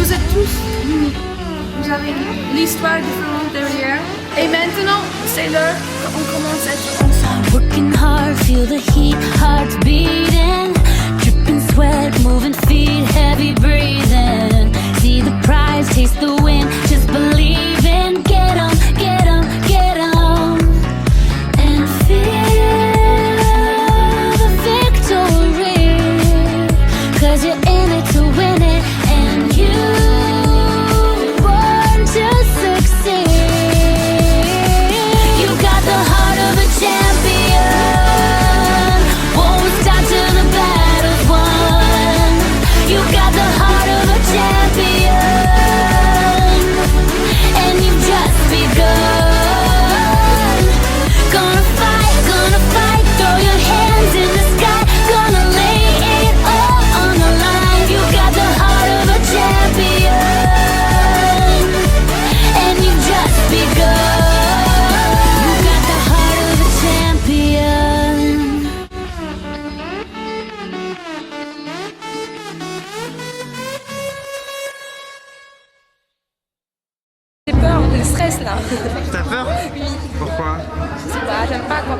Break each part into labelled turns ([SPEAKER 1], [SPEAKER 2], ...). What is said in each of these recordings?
[SPEAKER 1] Vous êtes tous uniques. Vous avez l'histoire différente derrière. Et maintenant, c'est l'heure qu'on commence à être ensemble.
[SPEAKER 2] Working hard, feel the heat, hearts beating, dripping sweat, moving feet, heavy breathing. See the prize, taste the win, just believe in. Get on, get on, get on, and feel the victory. 'Cause you're in it to win it, and you born to succeed. You got the heart of a champion. Won't stop till the battle's won. You got the heart of a champion, and you've just begun. Gonna fight, throw your hands in the sky. Gonna lay it all on the line. You got the heart of a champion, and you've just begun. You got the heart of a champion.
[SPEAKER 3] J'ai peur, le stress là.
[SPEAKER 4] T'as peur?
[SPEAKER 3] Oui.
[SPEAKER 4] Pourquoi?
[SPEAKER 3] Je sais pas, j'aime pas quoi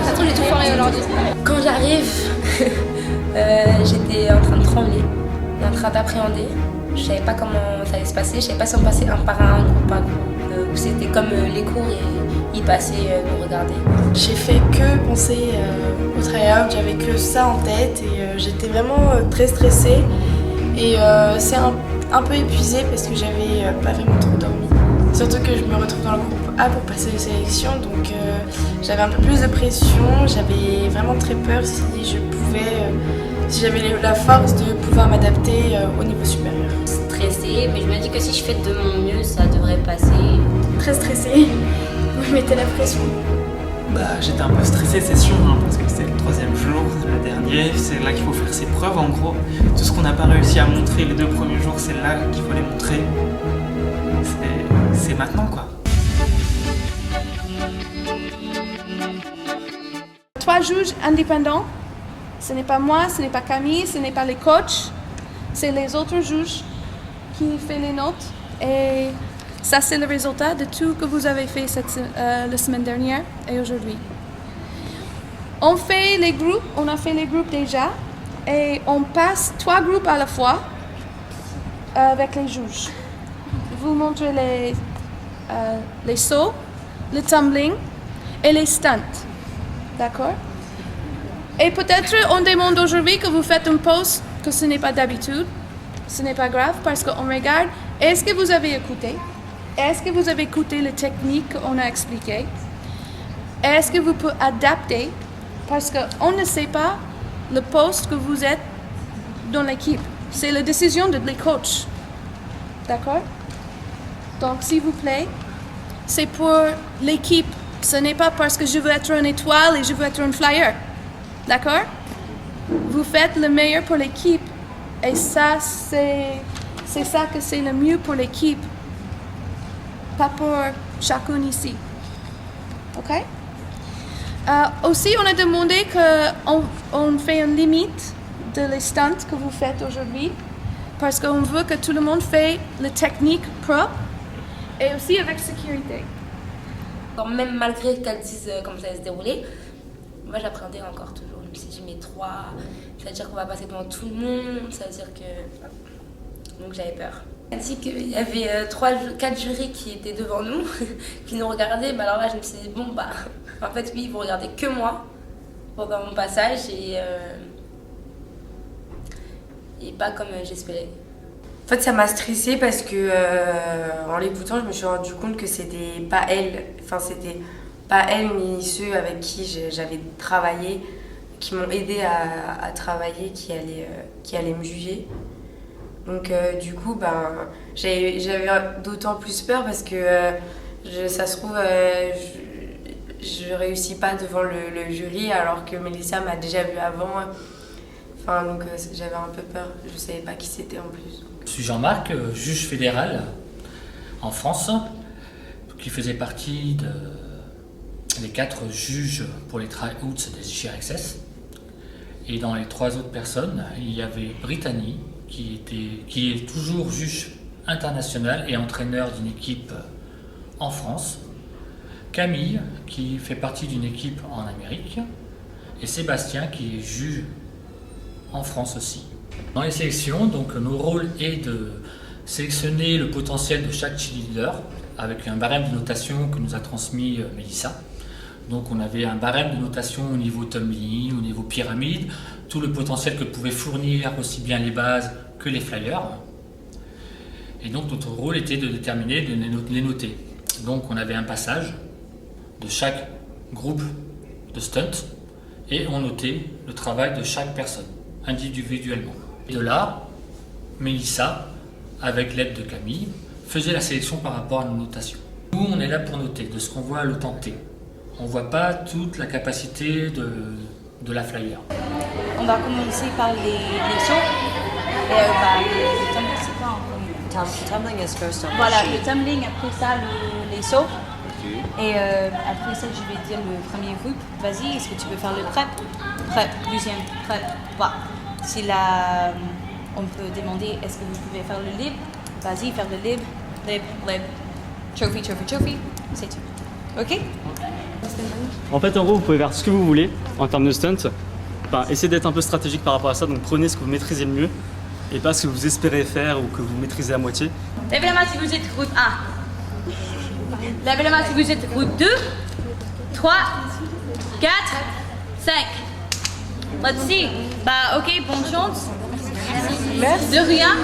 [SPEAKER 3] Ça se trouve, j'ai tout foiré aujourd'hui. Quand j'arrive, j'étais en train de trembler et en train d'appréhender. Je savais pas comment ça allait se passer, je savais pas si on passait un par un, groupe par groupe, ou c'était comme les cours et ils passaient nous regarder.
[SPEAKER 5] J'ai fait que penser au try-out, j'avais que ça en tête et j'étais vraiment très stressée et c'est un peu épuisée parce que j'avais pas vraiment trop dormi. Surtout que je me retrouve dans le groupe A pour passer les sélections, donc j'avais un peu plus de pression, j'avais vraiment très peur si je pouvais, si j'avais la force de pouvoir m'adapter au niveau supérieur.
[SPEAKER 6] Stressée, mais je me dis que si je fais de mon mieux, ça devrait passer.
[SPEAKER 5] Très stressée, vous me mettez la pression.
[SPEAKER 7] Bah, j'étais un peu stressé, c'est sûr, hein, parce que c'est le 3e jour, le dernier, c'est là qu'il faut faire ses preuves en gros. Tout ce qu'on n'a pas réussi à montrer les 2 premiers jours, c'est là qu'il faut les montrer. C'est maintenant quoi.
[SPEAKER 1] 3 juges indépendants. Ce n'est pas moi, ce n'est pas Camille, ce n'est pas les coachs. C'est les autres juges qui font les notes. Et ça, c'est le résultat de tout que vous avez fait la semaine dernière et aujourd'hui. On fait les groupes, on a fait les groupes déjà. Et on passe 3 groupes à la fois avec les juges. Vous montrez les sauts, le tumbling et les stunts. D'accord? Et peut-être on demande aujourd'hui que vous faites une pause, que ce n'est pas d'habitude. Ce n'est pas grave parce qu'on regarde. Est-ce que vous avez écouté? Est-ce que vous avez écouté les techniques qu'on a expliquées? Est-ce que vous pouvez adapter? Parce qu'on ne sait pas le poste que vous êtes dans l'équipe. C'est la décision de les coachs. D'accord? Donc, s'il vous plaît, c'est pour l'équipe. Ce n'est pas parce que je veux être une étoile et je veux être un flyer. D'accord? Vous faites le meilleur pour l'équipe. Et ça, c'est ça que c'est le mieux pour l'équipe. Pas pour chacun ici. OK? Aussi, on a demandé qu'on fait une limite de les stunts que vous faites aujourd'hui. Parce qu'on veut que tout le monde fait la technique propre et aussi avec sécurité.
[SPEAKER 6] Quand même malgré qu'elles disent comment ça allait se dérouler, moi j'appréhendais encore toujours. Je me suis dit mais 3, ça veut dire qu'on va passer devant tout le monde, ça veut dire que... Donc j'avais peur. Elle a dit qu'il y avait 4 jurys qui étaient devant nous, qui nous regardaient. Alors là je me suis dit bon bah en fait oui ils vont regarder que moi pendant mon passage et pas comme j'espérais.
[SPEAKER 8] En fait, ça m'a stressée parce que en l'écoutant, je me suis rendu compte que c'était pas elle, ni ceux avec qui j'avais travaillé, qui m'ont aidé à travailler, qui allaient me juger. Donc du coup, j'avais d'autant plus peur parce que ça se trouve, je réussis pas devant le jury alors que Mélissa m'a déjà vu avant. Enfin, donc j'avais un peu peur, je savais pas qui c'était en plus.
[SPEAKER 9] Je suis Jean-Marc, juge fédéral en France, qui faisait partie des 4 juges pour les try-outs des JRXS. Et dans les 3 autres personnes, il y avait Brittany, qui est toujours juge international et entraîneur d'une équipe en France. Camille, qui fait partie d'une équipe en Amérique. Et Sébastien, qui est juge en France aussi. Dans les sélections, donc, nos rôles est de sélectionner le potentiel de chaque cheerleader avec un barème de notation que nous a transmis Mélissa. Donc on avait un barème de notation au niveau tumbling, au niveau pyramide, tout le potentiel que pouvaient fournir aussi bien les bases que les flyers. Et donc notre rôle était de déterminer, de les noter. Donc on avait un passage de chaque groupe de stunts et on notait le travail de chaque personne individuellement. Et de là, Mélissa, avec l'aide de Camille, faisait la sélection par rapport à nos notations. Nous, on est là pour noter, de ce qu'on voit le tenter. On ne voit pas toute la capacité de la flyer.
[SPEAKER 4] On va commencer par les sauts. Le tumbling, c'est quoi en premier?
[SPEAKER 10] Tumbling is first on
[SPEAKER 4] Voilà,
[SPEAKER 10] the
[SPEAKER 4] le
[SPEAKER 10] sheet.
[SPEAKER 4] tumbling, après ça, les sauts. Et après ça, je vais dire le premier groupe. Vas-y, est-ce que tu veux faire le prep? Prep, deuxième, prep. Voilà. Si là, on peut demander, est-ce que vous pouvez faire le libre? Vas-y, faire le libre, libre, libre. Trophy, trophy, trophy. C'est tout. Ok?
[SPEAKER 11] En fait, en gros, vous pouvez faire ce que vous voulez en termes de stunt. Enfin, essayez d'être un peu stratégique par rapport à ça. Donc, prenez ce que vous maîtrisez le mieux et pas ce que vous espérez faire ou que vous maîtrisez à moitié.
[SPEAKER 4] Levez la main si vous êtes groupe 1. Levez la main si vous êtes groupe 2, 3, 4, 5. Let's see. Bah, ok, bonne chance. Merci. De rien.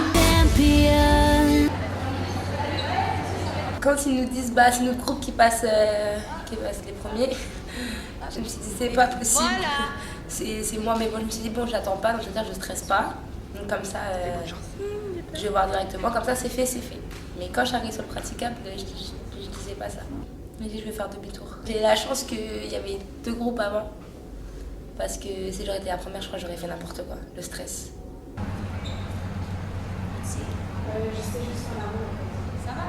[SPEAKER 3] Quand ils nous disent c'est notre groupe qui passe les premiers, je me suis dit c'est pas possible. Voilà. C'est moi, mais bon, je me suis dit j'attends pas, donc je stresse pas. Donc comme ça, je vais voir directement, comme ça c'est fait. Mais quand j'arrive sur le praticable, je disais pas ça. Je me dis je vais faire demi-tour. J'ai la chance qu'il y avait 2 groupes avant, parce que si j'aurais été la première, je crois que j'aurais fait n'importe quoi, le stress. Ça va?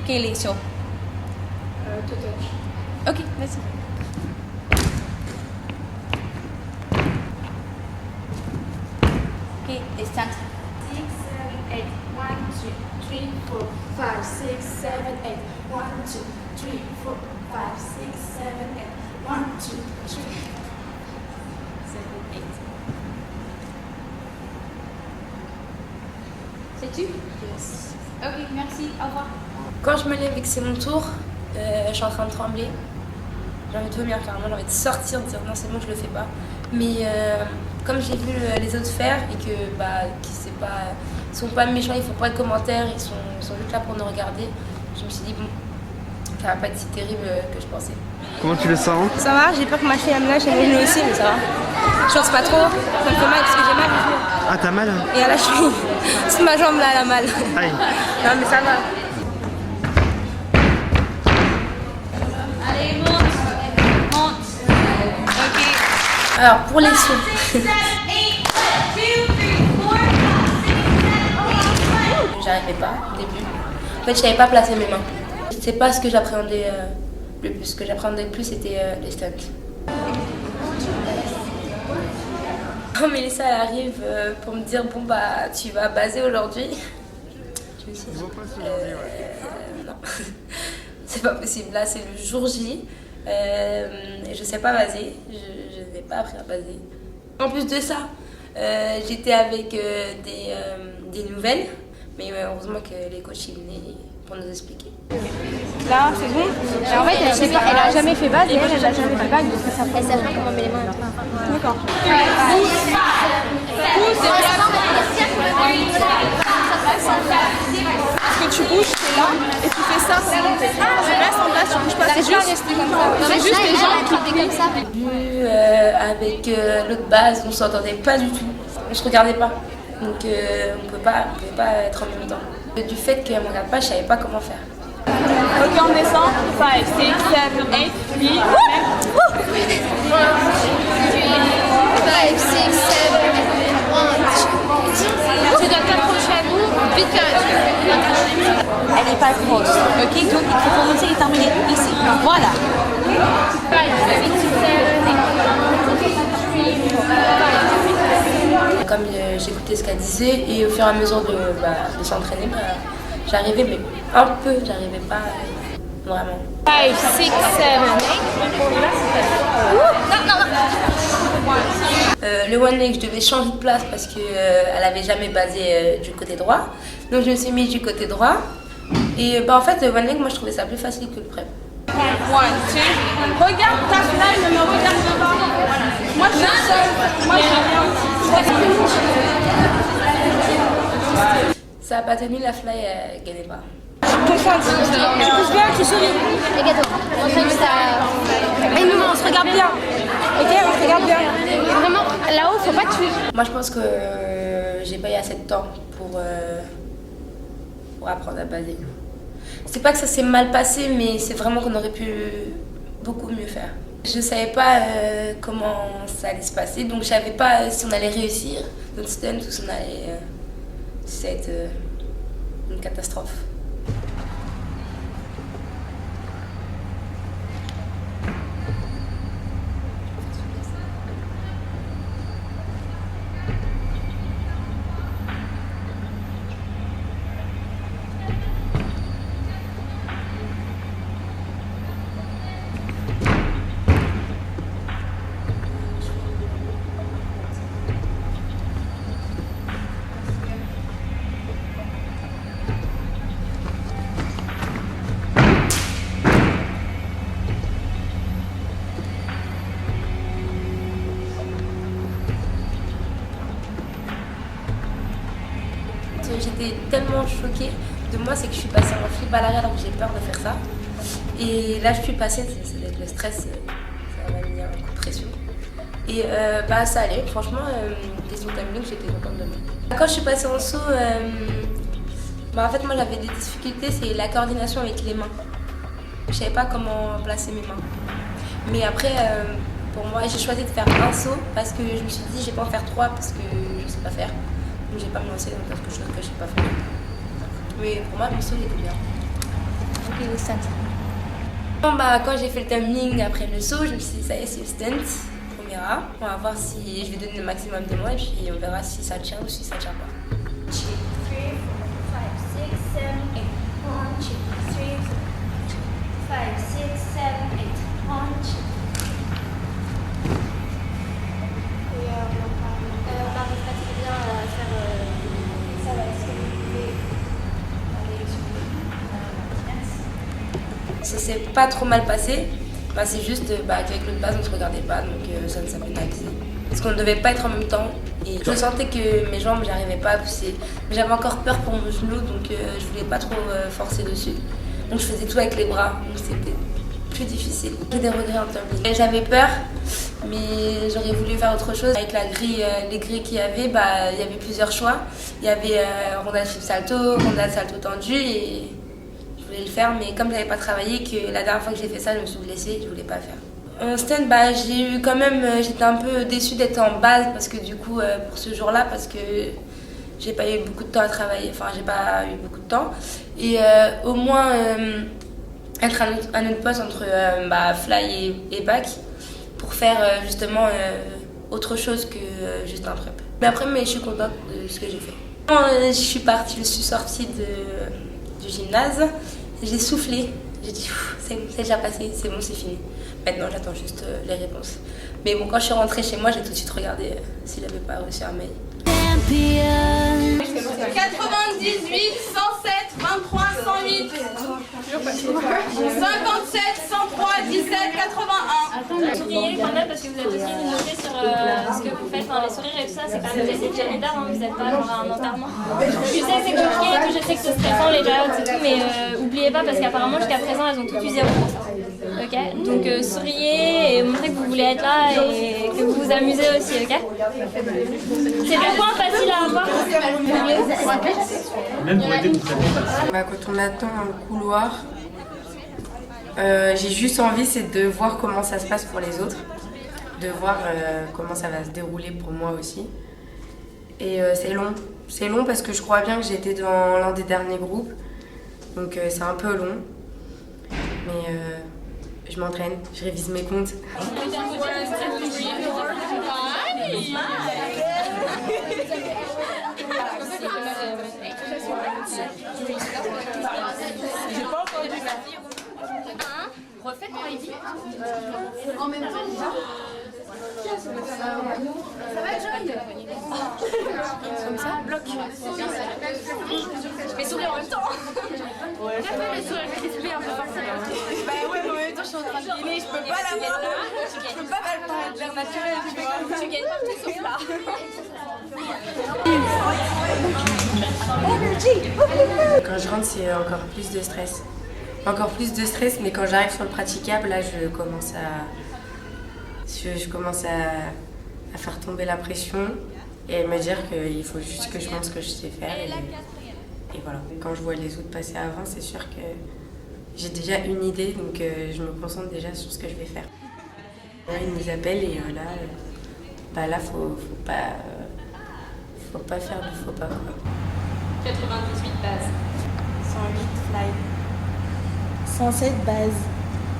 [SPEAKER 4] Ok, les sauts. Ok, vas-y. Ok, les stunts.
[SPEAKER 12] 6, 7, 8, 1, 2, 3, 4, 5, 6, 7, 8, 1, 2, 3, 4, 5, 6, 7, 8, 1, 2, 3.
[SPEAKER 4] C'est tu? Yes. Ok, merci, au revoir.
[SPEAKER 3] Quand je me lève et que c'est mon tour, je suis en train de trembler. J'ai envie de vomir carrément, j'ai envie de sortir, de dire non c'est bon je le fais pas. Mais comme j'ai vu les autres faire et que ils sont pas méchants, ils font pas de commentaires, ils sont juste là pour nous regarder, je me suis dit bon, ça va pas être si terrible que je pensais.
[SPEAKER 11] Comment tu le sens?
[SPEAKER 3] Ça va, j'ai peur que ma cheville me lâche, elle me aussi, mais ça va. Je pense pas trop, ça me fait mal parce que j'ai mal au genou.
[SPEAKER 11] Ah, t'as mal?
[SPEAKER 3] Et à la cheville, toute ma jambe là elle a mal.
[SPEAKER 11] Aïe.
[SPEAKER 3] Non mais ça va.
[SPEAKER 4] Allez, monte. Ok.
[SPEAKER 3] Alors pour les sauts. J'arrivais pas au début. En fait, je savais pas placer mes mains. C'est pas ce que j'appréhendais le plus. Ce que j'appréhendais le plus, c'était les stunts. Quand Mélissa elle arrive pour me dire bon bah tu vas baser aujourd'hui, je me suis dit non, c'est pas possible. Là c'est le jour J et je sais pas baser. Je n'ai pas appris à baser. En plus de ça, j'étais avec des nouvelles. Mais heureusement que les coachs ils venaient pour nous expliquer.
[SPEAKER 1] Là, c'est bon. Et en fait, elle a jamais fait base et elle a jamais fait bague, donc ça fait.
[SPEAKER 6] Elle sait pas comment mettre les mains.
[SPEAKER 1] D'accord. Parce que tu bouges, t'es là, et tu fais ça pour monter. Tu restes en place, tu bouges pas. C'est juste les jambes qui plient comme ça.
[SPEAKER 3] Au début, avec l'autre base, on s'entendait pas du tout. On se regardait pas. Donc on pouvait pas être en même temps. Du fait qu'elle me regarde pas, je savais pas comment faire.
[SPEAKER 1] Ok, on descend. 5, 6, 7, 8, 8. 5, 6, 7, 1, 2. Tu dois t'approcher à nous, vite faire.
[SPEAKER 4] elle n'est pas grosse. Ok, donc il faut commencer et terminer ici. Voilà.
[SPEAKER 6] Comme j'écoutais ce qu'elle disait et au fur et à mesure de s'entraîner, j'arrivais, mais un peu, j'arrivais pas vraiment.
[SPEAKER 12] 5, 6, 7, 8.
[SPEAKER 6] Le one leg, je devais changer de place parce qu'elle avait jamais basé du côté droit. Donc je me suis mise du côté droit. Et en fait, le one leg, moi je trouvais ça plus facile que le prep.
[SPEAKER 1] 1, 2. Regarde ta fly, ne me regarde pas. Moi je suis seule. Moi je viens.
[SPEAKER 6] Ça n'a pas tenu, la fly, elle gagnait pas.
[SPEAKER 12] Tu pousses bien, tu souris. Les gâteaux. Et nous, on se regarde bien. Ok, on se regarde bien. Vraiment, là-haut, faut pas tuer.
[SPEAKER 6] Moi je pense que j'ai pas eu assez de temps pour apprendre à baser. C'est pas que ça s'est mal passé, mais c'est vraiment qu'on aurait pu beaucoup mieux faire. Je savais pas comment ça allait se passer, donc je savais pas si on allait réussir notre stunt ou si on allait être une catastrophe. J'étais tellement choquée de moi, c'est que je suis passée en flip à l'arrière alors que j'ai peur de faire ça. Et là, je suis passée, c'est le stress, ça m'a mis un coup de pression. Et ça allait, franchement, question timing, j'étais contente de moi. Quand je suis passée en saut, en fait, moi j'avais des difficultés, c'est la coordination avec les mains. Je savais pas comment placer mes mains. Mais après, pour moi, j'ai choisi de faire un saut parce que je me suis dit, je vais pas en faire 3 parce que je sais pas faire. Donc j'ai pas me lancer dans quelque chose que je sais pas faire. Mais pour moi, le saut, il était bien.
[SPEAKER 4] Ok, le stunt.
[SPEAKER 6] Quand j'ai fait le tumbling après le saut, je me suis dit, ça y est, c'est le stunt. On verra. On va voir si je vais donner le maximum de moi et puis on verra si ça tient ou si ça tient pas.
[SPEAKER 12] 2, 3, 4, 5, 6, 7, 8. 1, 2, 3, 5, 6, 7, 8. 1, 2.
[SPEAKER 6] Ça s'est pas trop mal passé. C'est juste qu'avec l'autre base on se regardait pas, donc ça ne s'est pas pénalisé. Parce qu'on ne devait pas être en même temps et je sentais que mes jambes j'arrivais pas à pousser. Mais j'avais encore peur pour mon genou, donc je voulais pas trop forcer dessus. Donc je faisais tout avec les bras, donc c'était plus difficile. J'ai des regrets en tumbling. J'avais peur, mais j'aurais voulu faire autre chose. Avec la grille, les grilles qu'il y avait, il y avait plusieurs choix. Il y avait rondade flip salto, rondade salto tendu et je voulais le faire, mais comme j'avais pas travaillé, que la dernière fois que j'ai fait ça, je me suis blessée, je voulais pas faire. En stunt, j'ai eu quand même, j'étais un peu déçue d'être en base parce que du coup, pour ce jour-là, parce que j'ai pas eu beaucoup de temps à travailler, enfin j'ai pas eu beaucoup de temps. Et au moins être à un autre poste entre fly et back pour faire justement autre chose que juste un prep. Mais après, je suis contente de ce que j'ai fait. Quand je suis sortie du gymnase, j'ai soufflé, j'ai dit c'est déjà passé, c'est bon, c'est fini. Maintenant j'attends juste les réponses. Mais bon, quand je suis rentrée chez moi, j'ai tout de suite regardé s'il n'avait pas reçu un mail.
[SPEAKER 1] 98, 107, 23, 108. 57, 103, 17, 81.
[SPEAKER 10] Souriez quand même parce que vous êtes aussi noté sur ce que vous faites. Les sourires et tout ça, c'est quand même des études d'art, vous n'êtes pas genre un enterrement. Je sais que c'est compliqué et tout, je sais que c'est stressant les périodes et tout, mais oubliez pas parce qu'apparemment jusqu'à présent elles ont tout eu 0 pour ça. Ok, donc souriez et montrez que vous voulez être là et que vous vous amusez aussi, ok. C'est des points faciles à avoir.
[SPEAKER 8] Quand on attend dans le couloir, j'ai juste envie c'est de voir comment ça se passe pour les autres, de voir comment ça va se dérouler pour moi aussi. Et c'est long parce que je crois bien que j'étais dans l'un des derniers groupes Donc c'est un peu long, mais je m'entraîne, je révise mes comptes.
[SPEAKER 10] Refaites-moi Heidi.
[SPEAKER 12] En même temps, ça va Joy? Comme ça, bloc.
[SPEAKER 10] Je fais sourire en même temps. Ouais. Fais le sourire crispé un peu forcément.
[SPEAKER 12] Bah ouais, mais en même temps, je suis en train de gagner, je peux pas l'avoir. Je peux pas paraître l'air naturel, tu vois.
[SPEAKER 10] Tu gagnes partout sauf là.
[SPEAKER 8] Quand je rentre, c'est encore plus de stress. Encore plus de stress, mais quand j'arrive sur le praticable, là, je commence à faire tomber la pression et me dire qu'il faut juste que je montre ce que je sais faire. Et voilà. Quand je vois les autres passer avant, c'est sûr que j'ai déjà une idée, donc je me concentre déjà sur ce que je vais faire. Ils nous appellent et là, faut pas faire du faux pas, quoi.
[SPEAKER 10] 98 bases.
[SPEAKER 5] 108 fly. 107 bases.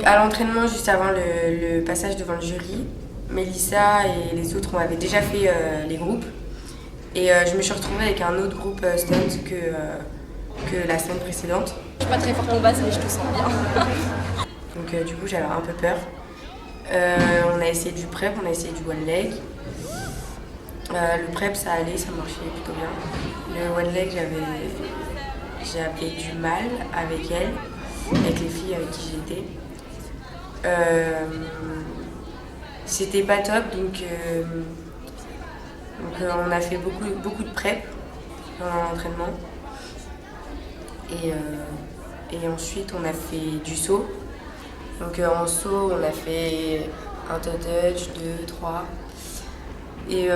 [SPEAKER 8] À l'entraînement, juste avant le passage devant le jury, Mélissa et les autres, on avait déjà fait les groupes. Et je me suis retrouvée avec un autre groupe stunt que la semaine précédente.
[SPEAKER 6] Je suis pas très forte en base, mais je te sens bien.
[SPEAKER 8] Donc du coup, j'avais un peu peur. On a essayé du prep, on a essayé du one leg. Le prep, ça allait, ça marchait plutôt bien. Le one leg, j'avais du mal avec elle, avec les filles avec qui j'étais. C'était pas top, donc on a fait beaucoup de prep dans l'entraînement. Et ensuite, on a fait du saut. Donc en saut, on a fait un toe touch, 2, 3. Et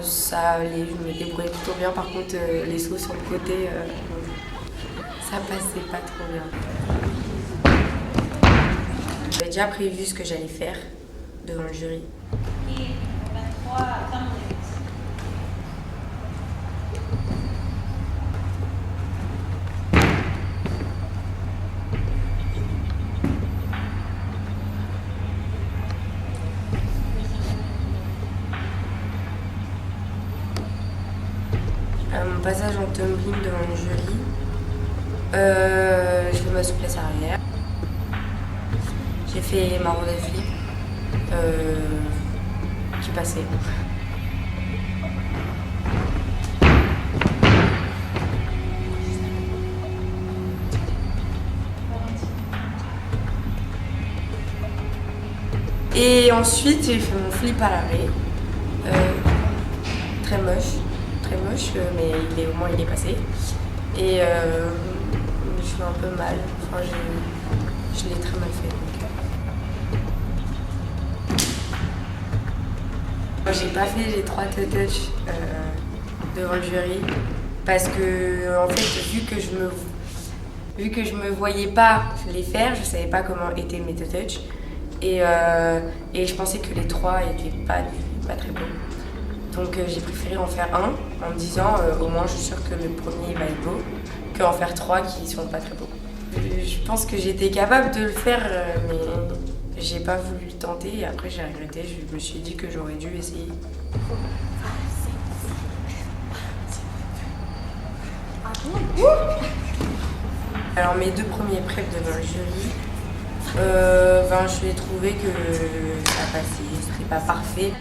[SPEAKER 8] ça allait, je me débrouillais plutôt bien. Par contre, les sauts sur le côté, ça passait pas trop bien. J'avais déjà prévu ce que j'allais faire devant le jury. Mon passage en tumbling devant le jury, je fais ma souplesse arrière. J'ai fait ma roue de flip qui passait. Et ensuite, j'ai fait mon flip à l'arrêt. Très moche, mais au moins il est passé. Et je suis un peu mal. Enfin, je l'ai très mal fait. J'ai pas fait les 3 toe touch devant le jury parce que en fait vu que je me voyais pas les faire, je savais pas comment étaient mes toe touch et je pensais que les 3 étaient pas très beaux. Donc j'ai préféré en faire un en me disant au moins je suis sûre que le premier va être beau, qu'en faire 3 qui sont pas très beaux. Je pense que j'étais capable de le faire mais j'ai pas voulu le tenter et après j'ai regretté, je me suis dit que j'aurais dû essayer. Alors mes 2 premiers preps devant le jury, je l'ai trouvé que ça passait, c'était pas parfait.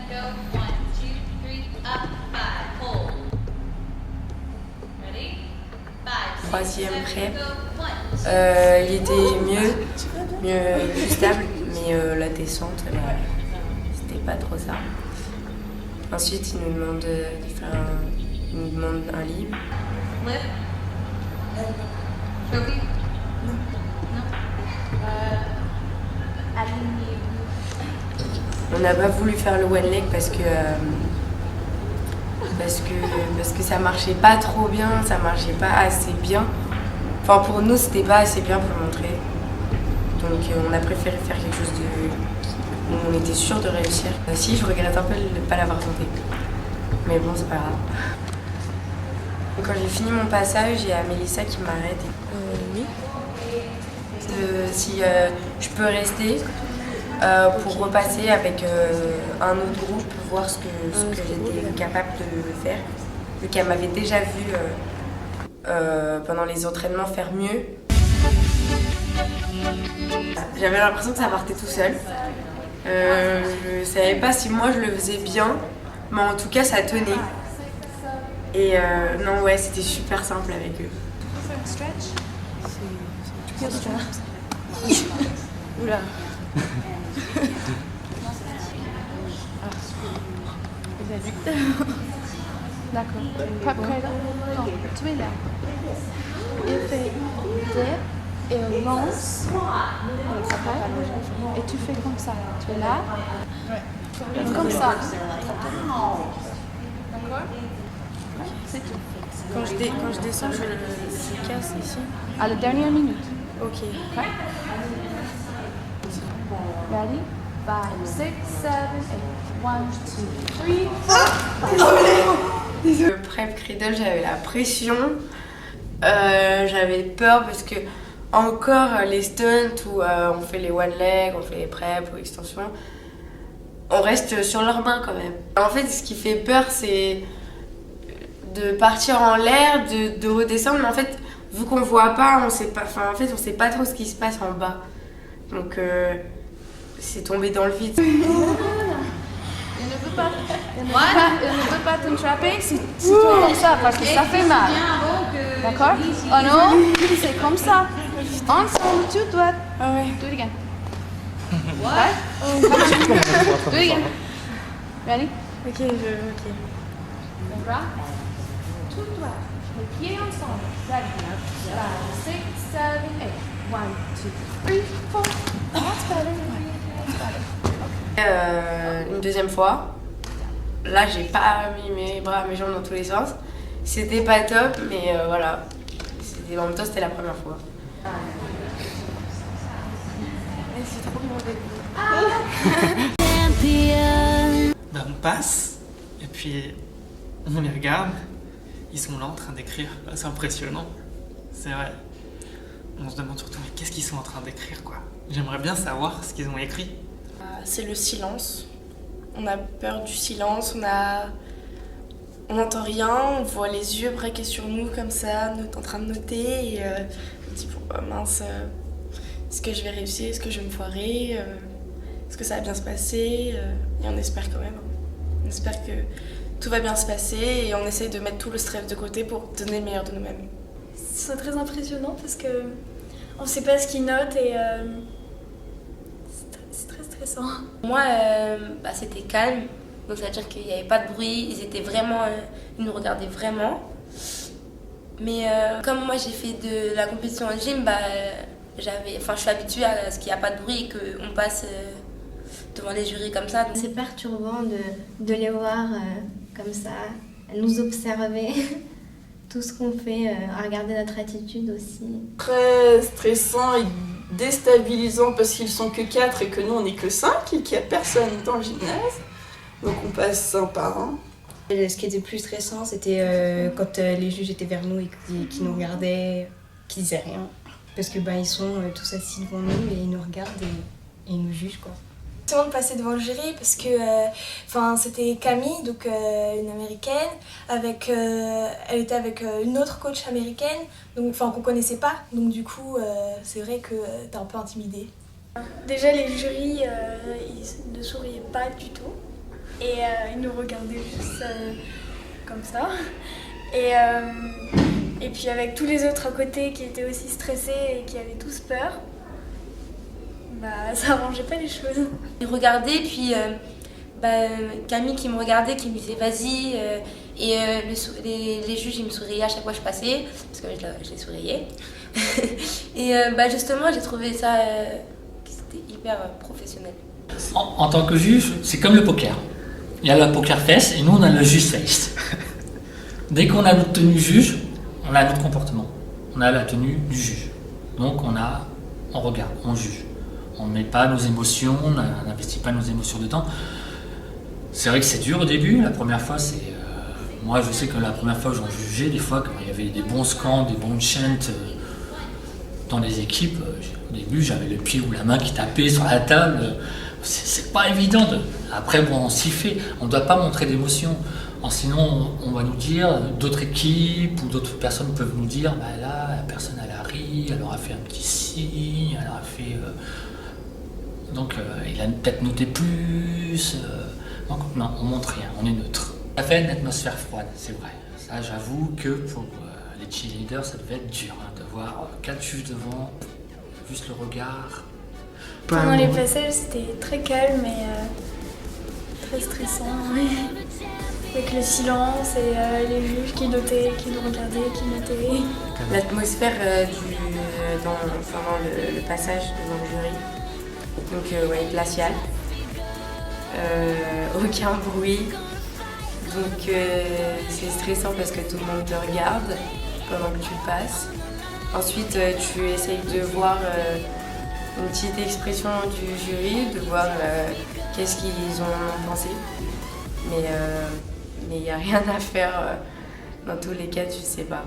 [SPEAKER 8] Troisième prep, il était plus stable, mais la descente, c'était pas trop ça. Ensuite, il nous demande un livre. On n'a pas voulu faire le one leg parce que ça marchait pas trop bien, ça marchait pas assez bien. Enfin pour nous c'était pas assez bien pour le montrer. Donc on a préféré faire quelque chose où on était sûr de réussir. Si je regrette un peu de ne pas l'avoir tenté. Mais bon c'est pas grave. Donc, quand j'ai fini mon passage, il y a Mélissa qui m'arrête.
[SPEAKER 5] Oui.
[SPEAKER 8] Si je peux rester pour repasser avec un autre groupe, voir ce que j'étais capable de faire. Vu qu'elle m'avait déjà vu pendant les entraînements faire mieux. J'avais l'impression que ça partait tout seul. Je savais pas si moi je le faisais bien, mais en tout cas ça tenait. Et non, ouais, c'était super simple avec eux.
[SPEAKER 1] Oula. D'accord. Prep cradle. Non, tu es là. Il fait dip et lance. Et tu fais comme ça. Tu es là. Ouais. Comme ça. D'accord. C'est tout.
[SPEAKER 5] Quand je descends, je casse ici.
[SPEAKER 1] À la dernière minute.
[SPEAKER 5] Ok.
[SPEAKER 1] Okay. Ready? 5, 6, 7, 8. 1, 2, 3, 4.
[SPEAKER 8] Le prep cradle, j'avais la pression. J'avais peur parce que encore les stunts où on fait les one leg, on fait les preps ou extensions, on reste sur leurs mains quand même. En fait, ce qui fait peur, c'est de partir en l'air, de redescendre, mais en fait, vu qu'on voit pas, on sait pas trop ce qui se passe en bas. Donc, c'est tombé dans le vide.
[SPEAKER 1] Il ne peut pas t'entrapper si tu es comme ça, parce que ça fait mal. D'accord? Oh non, c'est comme ça. Ensemble, tu dois.
[SPEAKER 5] Ah ouais.
[SPEAKER 1] Do it again. What? Do it again. Ready?
[SPEAKER 5] Ok.
[SPEAKER 1] Les bras. Tout droit. Les pieds ensemble. Ready? 5, 6, 7, 8. 1, 2, 3, 4. That's better.
[SPEAKER 8] Une deuxième fois, là j'ai pas mis mes bras, mes jambes dans tous les sens. C'était pas top, mais voilà. En même temps, c'était la première fois.
[SPEAKER 5] C'est trop mauvais.
[SPEAKER 7] Ben, on passe, et puis on les regarde. Ils sont là en train d'écrire. Ben, c'est impressionnant. C'est vrai. On se demande surtout, mais qu'est-ce qu'ils sont en train d'écrire, quoi. J'aimerais bien savoir ce qu'ils ont écrit.
[SPEAKER 5] C'est le silence. On a peur du silence, on n'entend rien, on voit les yeux braqués sur nous comme ça, en train de noter, et on se dit mince, est-ce que je vais réussir, est-ce que je vais me foirer, est-ce que ça va bien se passer, et on espère quand même. On espère que tout va bien se passer et on essaye de mettre tout le stress de côté pour donner le meilleur de nous-mêmes.
[SPEAKER 13] C'est très impressionnant parce que on sait pas ce qu'ils notent et c'est très stressant.
[SPEAKER 3] Moi, c'était calme, donc ça veut dire qu'il n'y avait pas de bruit, ils nous regardaient vraiment. Mais comme moi j'ai fait de la compétition en gym, je suis habituée à ce qu'il n'y a pas de bruit et qu'on passe devant les jurys comme ça.
[SPEAKER 14] C'est perturbant de les voir comme ça, nous observer. Tout ce qu'on fait, à regarder notre attitude aussi.
[SPEAKER 15] Très stressant et déstabilisant parce qu'ils sont que 4 et que nous on n'est que 5 et qu'il n'y a personne dans le gymnase. Donc on passe un par un.
[SPEAKER 16] Ce qui était plus stressant, c'était quand les juges étaient vers nous et qu'ils nous regardaient, qu'ils disaient rien. Parce que ils sont tous assis devant nous et ils nous regardent et ils nous jugent, quoi.
[SPEAKER 13] C'est bon de passer devant le jury parce que c'était Camille, donc une américaine, elle était avec une autre coach américaine, donc qu'on connaissait pas, donc du coup c'est vrai que t'es un peu intimidée.
[SPEAKER 12] Déjà les jurys ils ne souriaient pas du tout et ils nous regardaient juste comme ça et puis avec tous les autres à côté qui étaient aussi stressés et qui avaient tous peur. Ça arrangeait pas les choses.
[SPEAKER 3] Ils regardaient, puis Camille qui me regardait, qui me disait vas-y, et les juges ils me souriaient à chaque fois que je passais, parce que je les souriais. Et justement, j'ai trouvé ça que c'était hyper professionnel.
[SPEAKER 9] En tant que juge, c'est comme le poker. Il y a le poker face et nous on a le juge face. Dès qu'on a notre tenue juge, on a notre comportement. On a la tenue du juge. Donc on regarde, on juge. On ne met pas nos émotions, on n'investit pas nos émotions dedans. C'est vrai que c'est dur au début, la première fois Moi, je sais que la première fois que j'en jugeais, des fois, quand il y avait des bons scans, des bons chants dans les équipes, au début, j'avais le pied ou la main qui tapait sur la table. C'est pas évident. Après, bon, on s'y fait. On ne doit pas montrer d'émotion. Sinon, on va nous dire, d'autres équipes ou d'autres personnes peuvent nous dire, bah là, la personne, elle a ri, elle aura fait un petit signe, elle aura fait... Donc, il a peut-être noté plus. Donc, non, on montre rien, on est neutre. Ça fait une atmosphère froide, c'est vrai. Ça, j'avoue que pour les cheerleaders, ça devait être dur de voir 4 juges devant, juste le regard.
[SPEAKER 12] Pendant les passages, c'était très calme et très stressant. Avec le silence et les juges qui notaient, qui nous regardaient, qui notaient.
[SPEAKER 8] L'atmosphère dans le passage devant le jury, donc ouais, glacial, aucun bruit, donc c'est stressant parce que tout le monde te regarde pendant que tu passes. Ensuite tu essayes de voir une petite expression du jury, de voir qu'est-ce qu'ils ont pensé, mais il n'y a rien à faire, dans tous les cas tu sais pas.